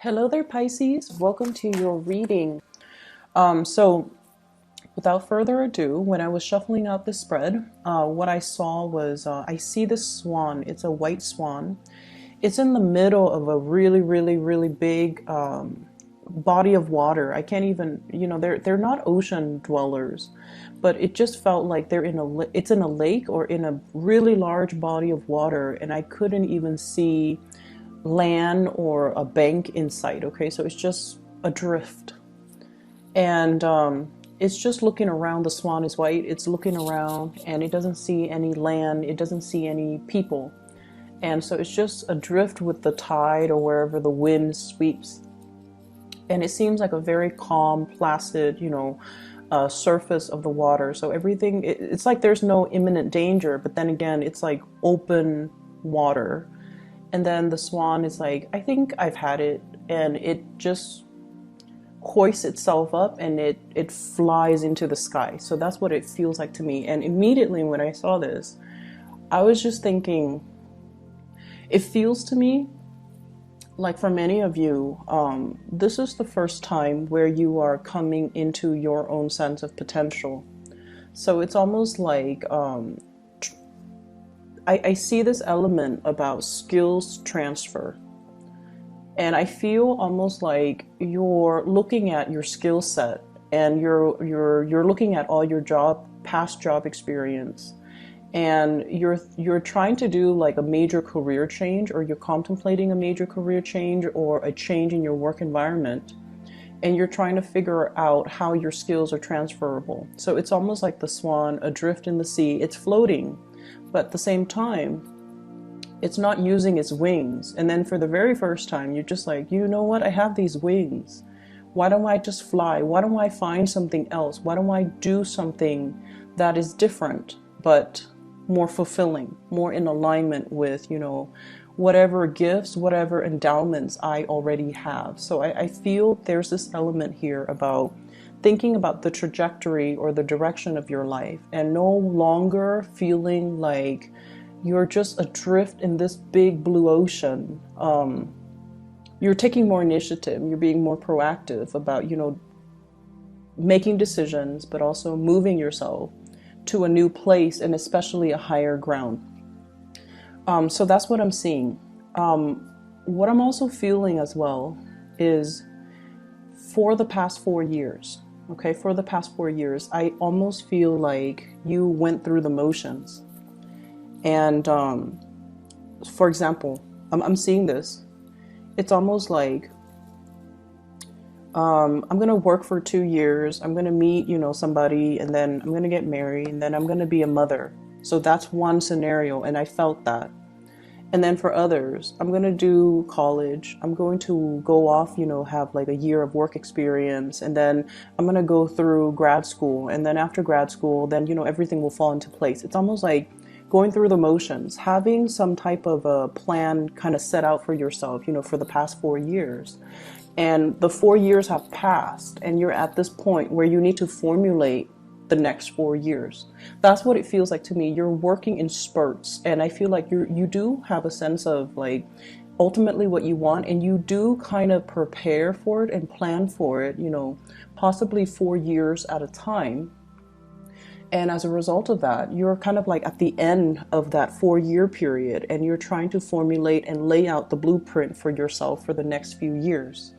Hello there, Pisces. Welcome to your reading. So without further ado, when I was shuffling out the spread, what I saw was I see this swan. It's a white swan. It's in the middle of a really big body of water. I can't even, they're not ocean dwellers, but it just felt like it's in a lake or in a really large body of water, and I couldn't even see land or a bank in sight. Okay, so it's just adrift, and it's just looking around. The swan is white. It's looking around, and it doesn't see any land. It doesn't see any people, and so it's just adrift with the tide or wherever the wind sweeps. And it seems like a very calm, placid, surface of the water. So everything, it's like there's no imminent danger, but then again, it's like open water. And then the swan is like, I think I've had it. And it just hoists itself up and it flies into the sky. So that's what it feels like to me. And immediately when I saw this, I was just thinking, it feels to me like for many of you, this is the first time where you are coming into your own sense of potential. So it's almost like I see this element about skills transfer. And I feel almost like you're looking at your skill set, and you're looking at all your past job experience, and you're trying to do like a major career change, or you're contemplating a major career change or a change in your work environment, and you're trying to figure out how your skills are transferable. So it's almost like the swan adrift in the sea. It's floating, but at the same time, it's not using its wings. And then for the very first time, you're just like, you know what? I have these wings. Why don't I just fly? Why don't I find something else? Why don't I do something that is different, but more fulfilling, more in alignment with, whatever gifts, whatever endowments I already have. So I feel there's this element here about thinking about the trajectory or the direction of your life, and no longer feeling like you're just adrift in this big blue ocean. You're taking more initiative. You're being more proactive about, making decisions, but also moving yourself to a new place, and especially a higher ground. So that's what I'm seeing. What I'm also feeling as well is for the past 4 years, I almost feel like you went through the motions. And for example, I'm seeing this. It's almost like I'm going to work for 2 years. I'm going to meet, somebody, and then I'm going to get married, and then I'm going to be a mother. So that's one scenario, and I felt that. And then for others, I'm going to do college. I'm going to go off, have like a year of work experience, and then I'm going to go through grad school. And then after grad school, then, everything will fall into place. It's almost like going through the motions, having some type of a plan kind of set out for yourself, for the past 4 years. And the 4 years have passed, and you're at this point where you need to formulate the next 4 years. That's what it feels like to me. You're working in spurts, and I feel like you do have a sense of like ultimately what you want, and you do kind of prepare for it and plan for it, possibly 4 years at a time. And as a result of that, you're kind of like at the end of that 4 year period, and you're trying to formulate and lay out the blueprint for yourself for the next few years.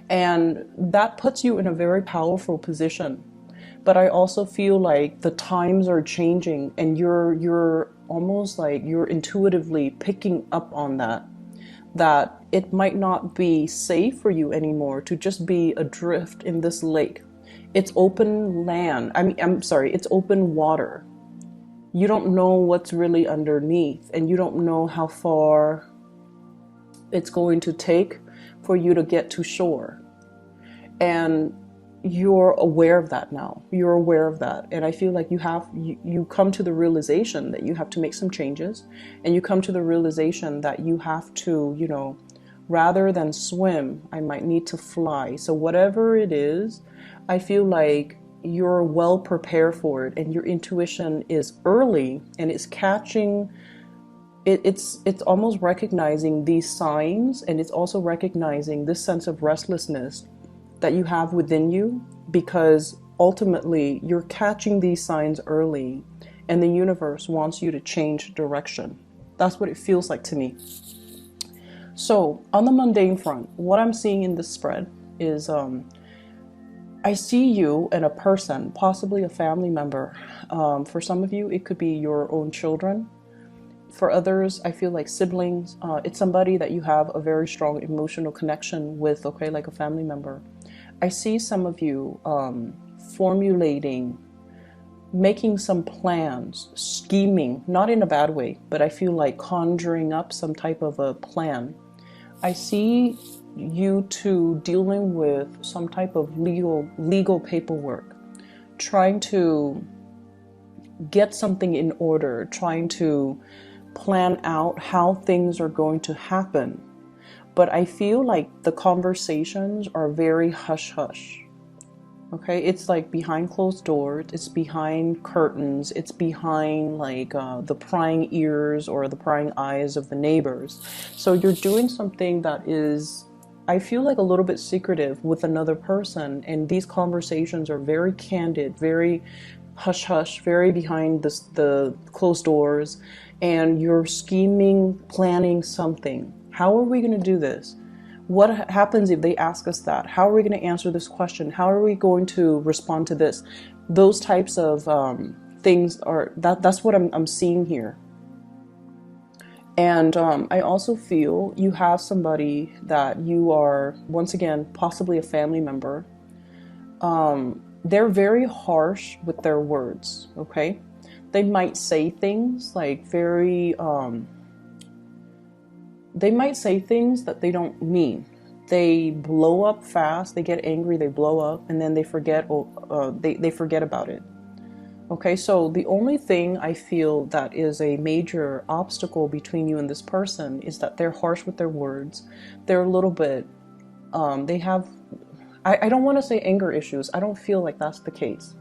And that puts you in a very powerful position. But I also feel like the times are changing, and you're almost like you're intuitively picking up on that it might not be safe for you anymore to just be adrift in this lake. It's open land. It's open water. You don't know what's really underneath, and you don't know how far it's going to take for you to get to shore. And you're aware of that now. You're aware of that. And I feel like you come to the realization that you have to make some changes, and you come to the realization that you have to, rather than swim, I might need to fly. So whatever it is, I feel like you're well prepared for it, and your intuition is early, and it's catching it's almost recognizing these signs, and it's also recognizing this sense of restlessness that you have within you, because ultimately you're catching these signs early and the universe wants you to change direction. That's what it feels like to me. So on the mundane front, what I'm seeing in this spread is I see you and a person, possibly a family member. For some of you, it could be your own children. For others, I feel like siblings. It's somebody that you have a very strong emotional connection with, okay, like a family member. I see some of you formulating, making some plans, scheming, not in a bad way, but I feel like conjuring up some type of a plan. I see you two dealing with some type of legal paperwork, trying to get something in order, trying to plan out how things are going to happen. But I feel like the conversations are very hush-hush. Okay, it's like behind closed doors, it's behind curtains, it's behind like the prying ears or the prying eyes of the neighbors. So you're doing something that is, I feel like, a little bit secretive with another person, and these conversations are very candid, very hush-hush, very behind the closed doors, and you're scheming, planning something. How are we going to do this? What happens if they ask us that? How are we going to answer this question? How are we going to respond to this? Those types of things are, that's what I'm seeing here. And I also feel you have somebody that you are, once again, possibly a family member. They're very harsh with their words, okay? They might say things like they might say things that they don't mean. They blow up fast, they get angry, they blow up, and then they forget, they forget about it. Okay, so the only thing I feel that is a major obstacle between you and this person is that they're harsh with their words. They're a little bit, they have, I don't want to say anger issues. I don't feel like that's the case.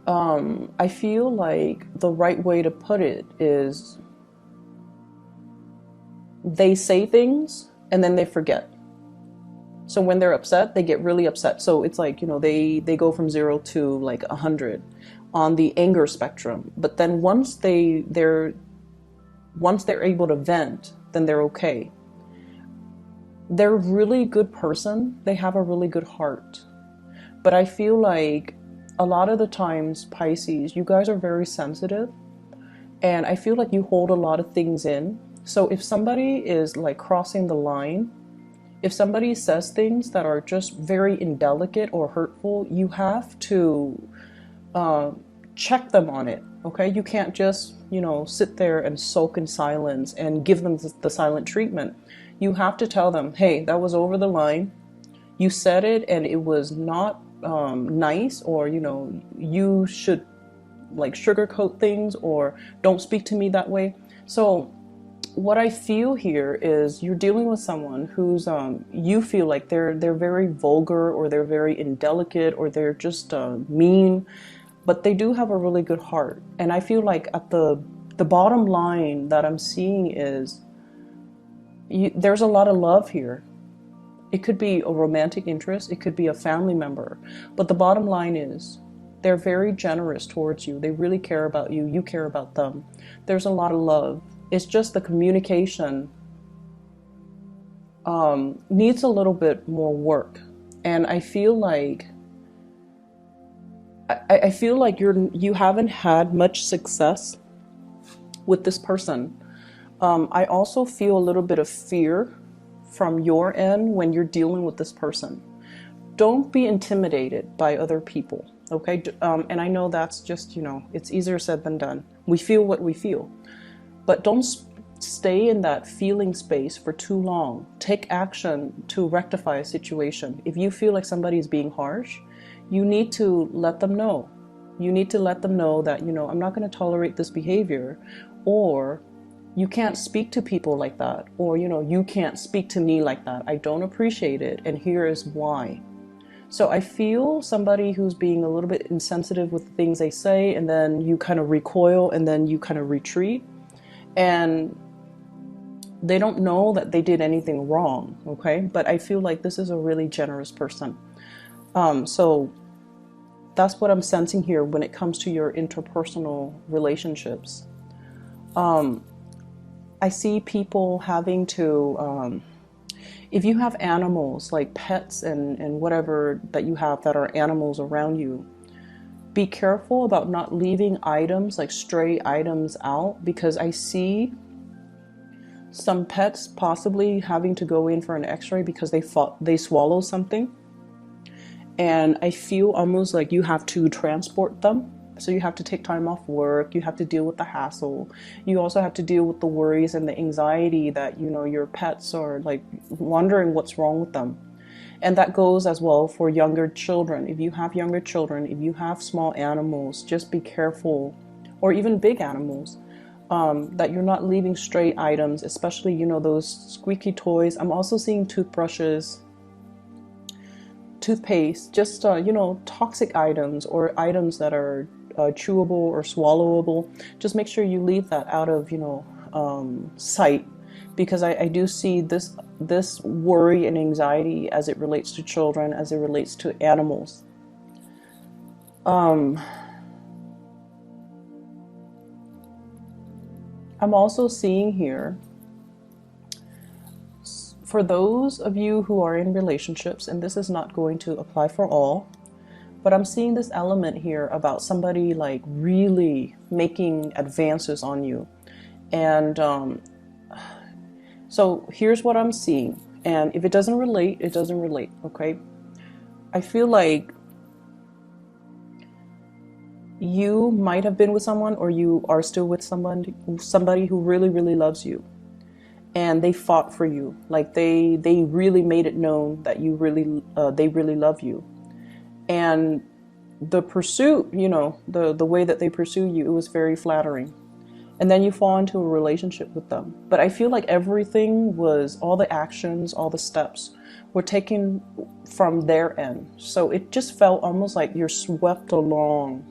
I feel like the right way to put it is they say things and then they forget. So when they're upset, they get really upset. So it's like, you know, they go from 0 to like 100 on the anger spectrum. But then once they're able to vent, then they're okay. They're a really good person. They have a really good heart. But I feel like a lot of the times, Pisces, you guys are very sensitive. And I feel like you hold a lot of things in. So if somebody is like crossing the line, if somebody says things that are just very indelicate or hurtful, you have to check them on it, okay? You can't just, you know, sit there and sulk in silence and give them the silent treatment. You have to tell them, hey, that was over the line. You said it and it was not nice, or, you know, you should like sugarcoat things, or don't speak to me that way. So what I feel here is you're dealing with someone who's you feel like they're very vulgar, or they're very indelicate, or they're just mean, but they do have a really good heart. And I feel like at the bottom line that I'm seeing is there's a lot of love here. It could be a romantic interest, it could be a family member, but the bottom line is they're very generous towards you. They really care about you. You care about them. There's a lot of love. It's just the communication needs a little bit more work. And I feel like I feel like you haven't had much success with this person. I also feel a little bit of fear from your end when you're dealing with this person. Don't be intimidated by other people, okay? And I know that's just, you know, it's easier said than done. We feel what we feel. But don't stay in that feeling space for too long. Take action to rectify a situation. If you feel like somebody is being harsh, you need to let them know. You need to let them know that, you know, I'm not going to tolerate this behavior, or you can't speak to people like that, or, you know, you can't speak to me like that. I don't appreciate it, and here is why. So I feel somebody who's being a little bit insensitive with the things they say, and then you kind of recoil, and then you kind of retreat. and they don't know that they did anything wrong, okay? But I feel like this is a really generous person. So that's what I'm sensing here when it comes to your interpersonal relationships. I see people having to, if you have animals like pets and whatever that you have that are animals around you, be careful about not leaving items like stray items out, because I see some pets possibly having to go in for an x-ray because they swallow something. And I feel almost like you have to transport them. So you have to take time off work, you have to deal with the hassle. You also have to deal with the worries and the anxiety that, you know, your pets are like wondering what's wrong with them. And that goes as well for younger children. If you have younger children, if you have small animals, just be careful, or even big animals, that you're not leaving stray items, especially, you know, those squeaky toys. I'm also seeing toothbrushes, toothpaste, just, you know, toxic items or items that are chewable or swallowable. Just make sure you leave that out of, you know, sight, because I do see this worry and anxiety as it relates to children, as it relates to animals. I'm also seeing here, for those of you who are in relationships, and this is not going to apply for all, but I'm seeing this element here about somebody like really making advances on you. And so here's what I'm seeing. And if it doesn't relate, it doesn't relate, okay? I feel like you might have been with someone, or you are still with somebody who really, really loves you. And they fought for you. Like they really made it known that you really, they really love you. And the pursuit, you know, the way that they pursue you, it was very flattering. And then you fall into a relationship with them. But I feel like everything was, all the actions, all the steps were taken from their end. So it just felt almost like you're swept along.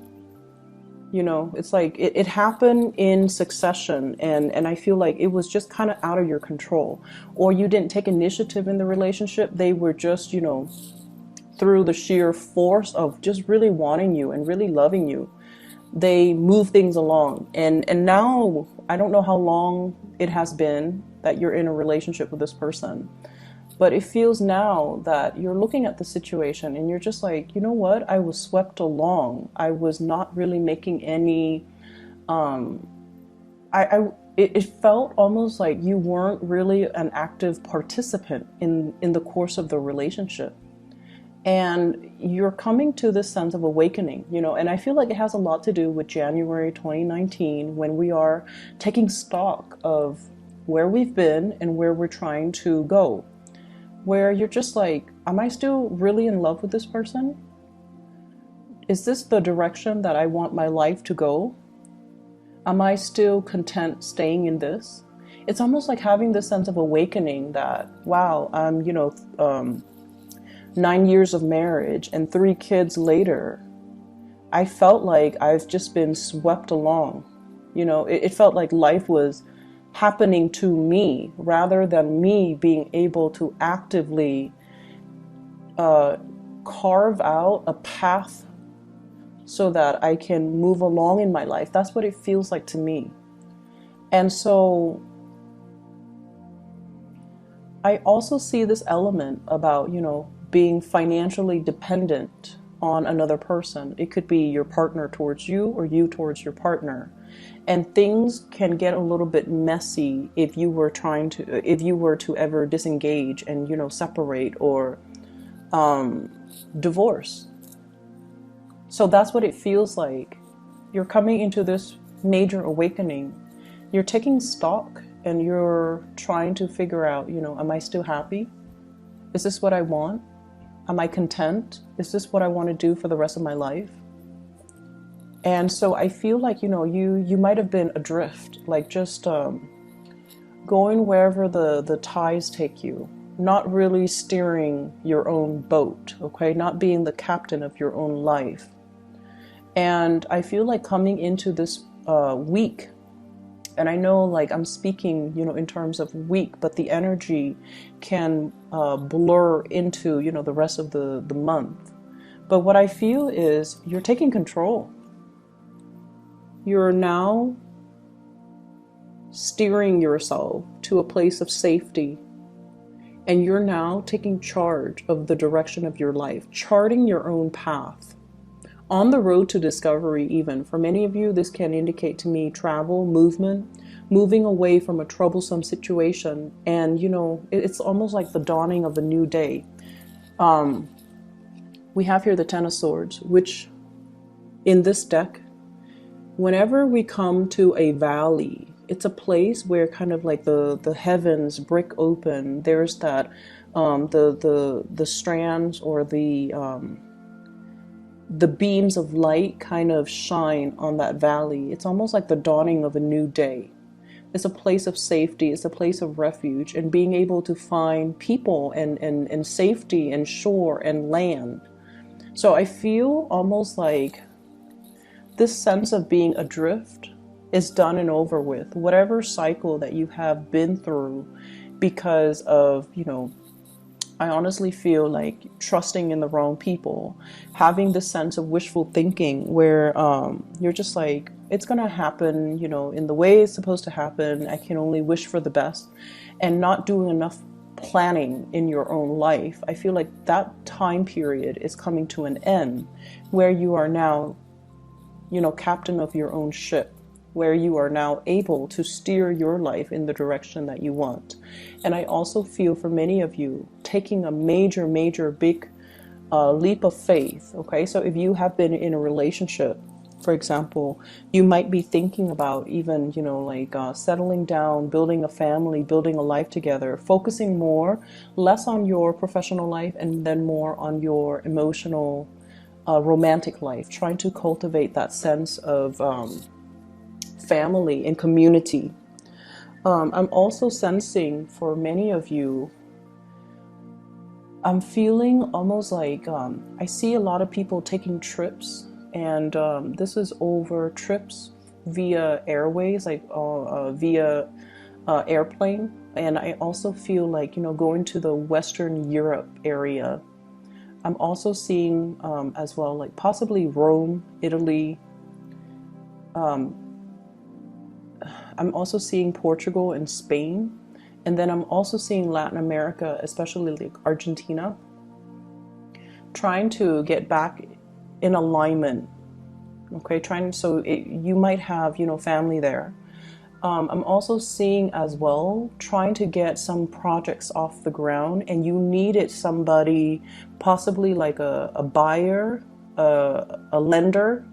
You know, it's like it happened in succession, and I feel like it was just kind of out of your control. Or you didn't take initiative in the relationship. They were just, you know, through the sheer force of just really wanting you and really loving you, they move things along. And now, I don't know how long it has been that you're in a relationship with this person, but it feels now that you're looking at the situation and you're just like, you know what? I was swept along. I was not really making any, it felt almost like you weren't really an active participant in the course of the relationship. And you're coming to this sense of awakening, you know, and I feel like it has a lot to do with January 2019, when we are taking stock of where we've been and where we're trying to go. Where you're just like, am I still really in love with this person? Is this the direction that I want my life to go? Am I still content staying in this? It's almost like having this sense of awakening that, wow, I'm, you know, 9 years of marriage and 3 kids later, I felt like I've just been swept along. You know, it felt like life was happening to me rather than me being able to actively carve out a path so that I can move along in my life. That's what it feels like to me. And so I also see this element about, you know, being financially dependent on another person. It could be your partner towards you or you towards your partner. And things can get a little bit messy if you were to ever disengage and, you know, separate or divorce. So that's what it feels like. You're coming into this major awakening. You're taking stock and you're trying to figure out, you know, am I still happy? Is this what I want? Am I content? Is this what I want to do for the rest of my life? And so I feel like, you know, you might have been adrift, like just going wherever the tides take you, not really steering your own boat, okay? Not being the captain of your own life. And I feel like coming into this week, And I know like I'm speaking, in terms of week, but the energy can blur into, the rest of the month. But what I feel is you're taking control. You're now steering yourself to a place of safety. And you're now taking charge of the direction of your life, charting your own path. On the road to discovery, even. For many of you, this can indicate to me travel, movement, moving away from a troublesome situation. And, it's almost like the dawning of a new day. We have here the Ten of Swords, which in this deck, whenever we come to a valley, it's a place where kind of like the heavens break open. There's that the strands or the beams of light kind of shine on that valley. It's almost like the dawning of a new day. It's a place of safety. It's a place of refuge, and being able to find people and safety and shore and land. So I feel almost like this sense of being adrift is done and over with. Whatever cycle that you have been through because of, I honestly feel like trusting in the wrong people, having this sense of wishful thinking where you're just like, it's going to happen, in the way it's supposed to happen. I can only wish for the best, and not doing enough planning in your own life. I feel like that time period is coming to an end where you are now, captain of your own ship, where you are now able to steer your life in the direction that you want. And I also feel for many of you taking a major, big leap of faith. Okay, so if you have been in a relationship, for example, you might be thinking about even, settling down, building a family, building a life together, focusing less on your professional life and then more on your emotional, romantic life, trying to cultivate that sense of family and community. I'm also sensing for many of you, I'm feeling almost like I see a lot of people taking trips, and this is over trips via airways, like via airplane. And I also feel like, going to the Western Europe area. I'm also seeing as well, like possibly Rome, Italy. I'm also seeing Portugal and Spain. And then I'm also seeing Latin America, especially like Argentina, trying to get back in alignment. Okay, you might have, family there. I'm also seeing as well, trying to get some projects off the ground, and you needed somebody, possibly like a buyer, a lender,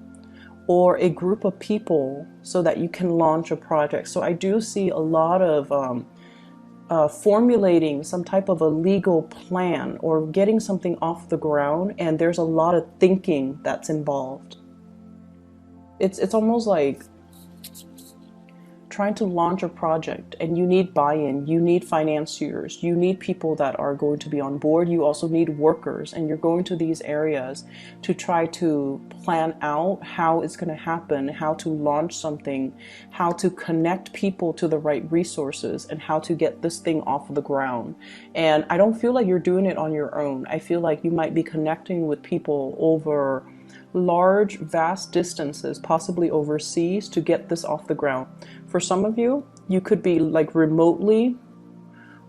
or a group of people so that you can launch a project. So I do see a lot of formulating some type of a legal plan or getting something off the ground, and there's a lot of thinking that's involved. It's almost like trying to launch a project, and you need buy-in, you need financiers, you need people that are going to be on board, you also need workers, and you're going to these areas to try to plan out how it's going to happen, how to launch something, how to connect people to the right resources, and how to get this thing off the ground. And I don't feel like you're doing it on your own. I feel like you might be connecting with people over large, vast distances, possibly overseas, to get this off the ground. For some of you, you could be like remotely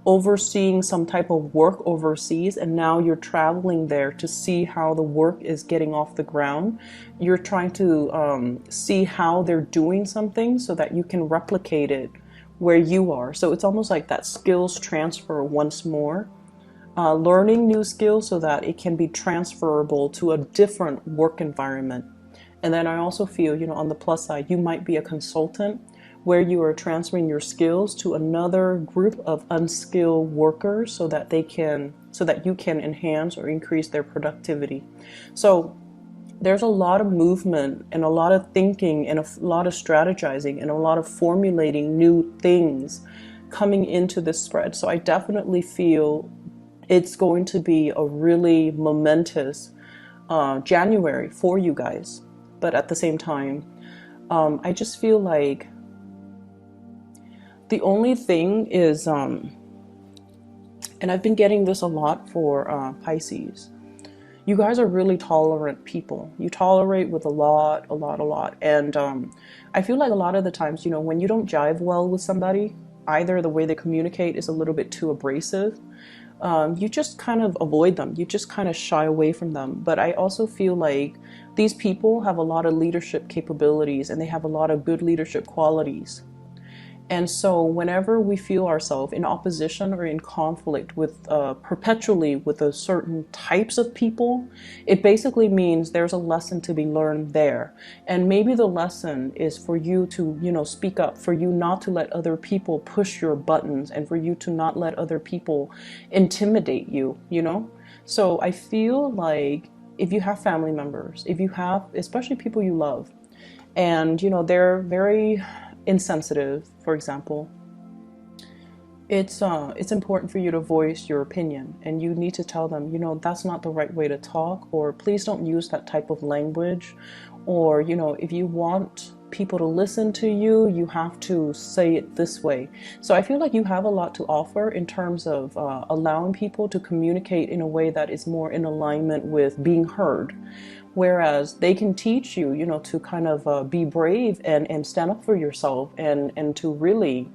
overseeing some type of work overseas, and now you're traveling there to see how the work is getting off the ground. You're trying to see how they're doing something so that you can replicate it where you are. So it's almost like that skills transfer once more. Learning new skills so that it can be transferable to a different work environment. And then I also feel, on the plus side, you might be a consultant where you are transferring your skills to another group of unskilled workers so that you can enhance or increase their productivity. So there's a lot of movement and a lot of thinking and a lot of strategizing and a lot of formulating new things coming into this spread. So I definitely feel it's going to be a really momentous January for you guys. But at the same time, I just feel like The only thing is, and I've been getting this a lot for Pisces, you guys are really tolerant people. You tolerate with a lot. And I feel like a lot of the times, when you don't jive well with somebody, either the way they communicate is a little bit too abrasive, you just kind of avoid them. You just kind of shy away from them. But I also feel like these people have a lot of leadership capabilities and they have a lot of good leadership qualities. And so whenever we feel ourselves in opposition or in conflict with perpetually with a certain types of people, it basically means there's a lesson to be learned there. And maybe the lesson is for you to, speak up, for you not to let other people push your buttons, and for you to not let other people intimidate you, So I feel like if you have family members, if you have, especially people you love, and, they're very insensitive, for example, it's important for you to voice your opinion, and you need to tell them, that's not the right way to talk, or please don't use that type of language, or, if you want people to listen to you, you have to say it this way. So I feel like you have a lot to offer in terms of allowing people to communicate in a way that is more in alignment with being heard. Whereas they can teach you, to kind of be brave and stand up for yourself, and to really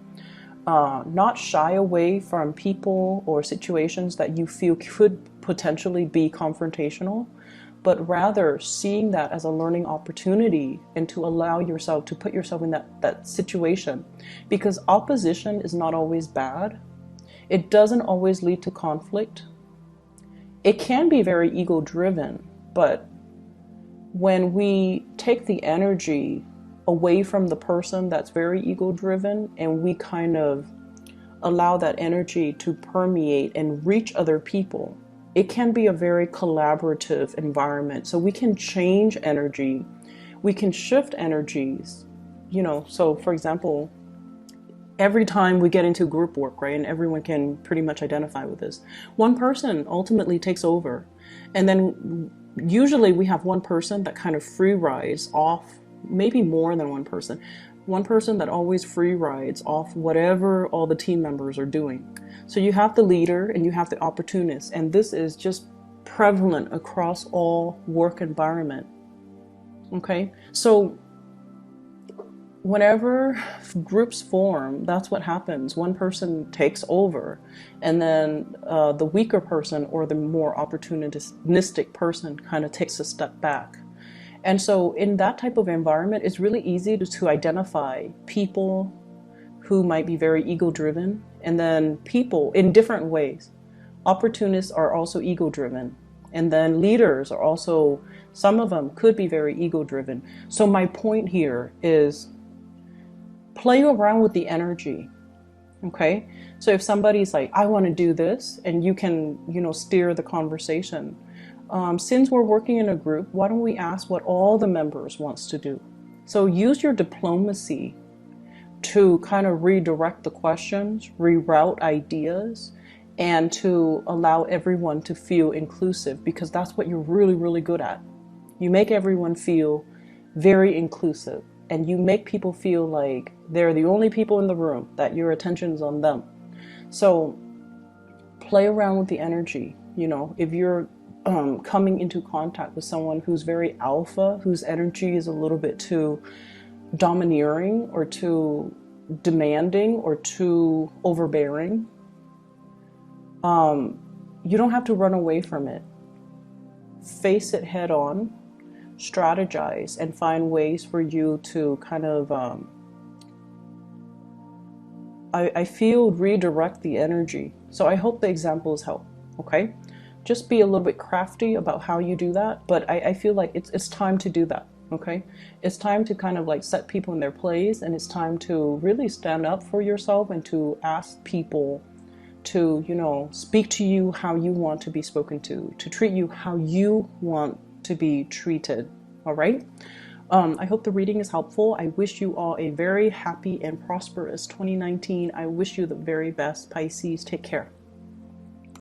not shy away from people or situations that you feel could potentially be confrontational, but rather seeing that as a learning opportunity, and to allow yourself to put yourself in that situation. Because opposition is not always bad. It doesn't always lead to conflict. It can be very ego-driven, but when we take the energy away from the person that's very ego-driven, and we kind of allow that energy to permeate and reach other people, it can be a very collaborative environment. So we can change energy, we can shift energies, So for example, every time we get into group work, right, and everyone can pretty much identify with this, one person ultimately takes over, and then usually we have one person that kind of free rides off, maybe more than one person that always free rides off whatever all the team members are doing. So you have the leader and you have the opportunist, and this is just prevalent across all work environment. Okay, so whenever groups form, that's what happens. One person takes over, and then the weaker person or the more opportunistic person kind of takes a step back. And so in that type of environment, it's really easy to identify people who might be very ego-driven, and then people in different ways. Opportunists are also ego-driven, and then leaders are also, some of them could be very ego-driven. So my point here is, play around with the energy, okay? So if somebody's like, I want to do this, and you can, steer the conversation. Since we're working in a group, why don't we ask what all the members wants to do? So use your diplomacy to kind of redirect the questions, reroute ideas, and to allow everyone to feel inclusive, because that's what you're really, really good at. You make everyone feel very inclusive, and you make people feel like they're the only people in the room, that your attention is on them. So play around with the energy. If you're coming into contact with someone who's very alpha, whose energy is a little bit too domineering or too demanding or too overbearing, you don't have to run away from it. Face it head on, strategize, and find ways for you to kind of, I feel, redirect the energy. So I hope the examples help, okay? Just be a little bit crafty about how you do that, but I feel like it's time to do that, okay? It's time to kind of like set people in their place, and it's time to really stand up for yourself and to ask people to, speak to you how you want to be spoken to treat you how you want to be treated, all right? I hope the reading is helpful. I wish you all a very happy and prosperous 2019. I wish you the very best, Pisces. Take care.